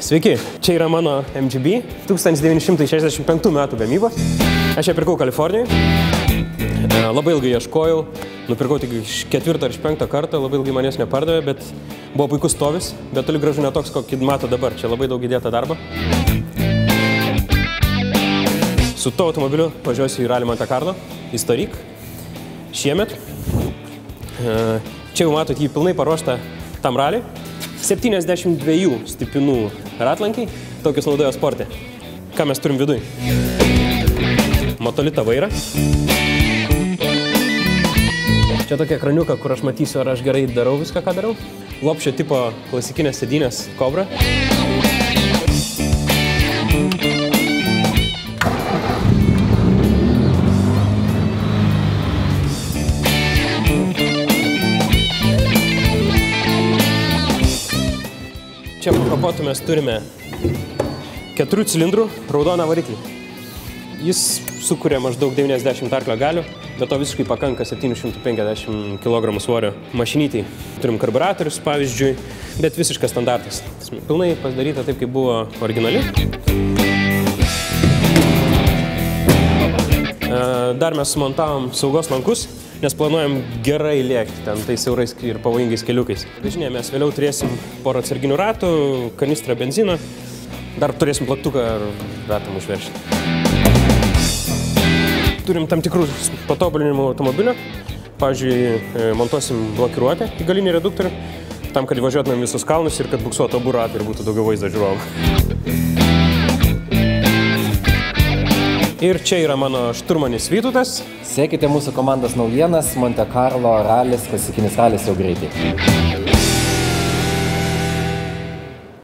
Sveiki, čia yra mano MGB 1965 metų gamybos. Aš ją pirkau Kalifornijoje. Labai ilgai ieškojau, nupirkau tik iš 4 ar 5 kartą, labai ilgai manęs nepardavė, bet buvo puikus stovis, bet toli gražu ne toks, kokį mato dabar. Čia labai daug įdėta darbo. Su tuo automobiliu važiuosiu į Rally Monte Carlo, Historic, šiemet. Čia jau matot jį pilnai paruoštą tam rally. 72 stipinų ratlankiai, tokius naudojo sporte. Ką mes turim viduj? Motolito vairą. Čia tokia ekraniuka, kur aš matysiu, ar aš gerai darau viską, ką darau. Lopšio tipo klasikinės sėdynės Cobra. Čia po kapotu mes turime 4 cilindrų raudoną variklį. Jis sukuria maždaug 90 arklio galių, bet to visiškai pakanka 750 kg svorio mašinytei. Turim karburatorius, pavyzdžiui, bet visiškas standartas. Pilnai pasidaryta taip, kaip buvo originali. Dar mes sumontavom saugos lankus, nes planuojam gerai lėkti ten tais siaurais ir pavojingais keliukais. Važinėje mes vėliau turėsim porą atsarginių ratų, kanistrą benzino, dar turėsim plaktuką ar ratam užveršti. Turim tam tikrų patobulinimų automobilio. Pavyzdžiui, montuosim blokiruotę į galinį reduktorių, tam, kad įvažiuotumėm visus kalnus ir kad buksuotų abu ratai ir būtų daugiau vaizdo žiūrovų. Ir čia yra mano šturmanis Vytautas. Sekite mūsų komandos naujienas, Monte Carlo ralis, klasikinis ralis jau greitai.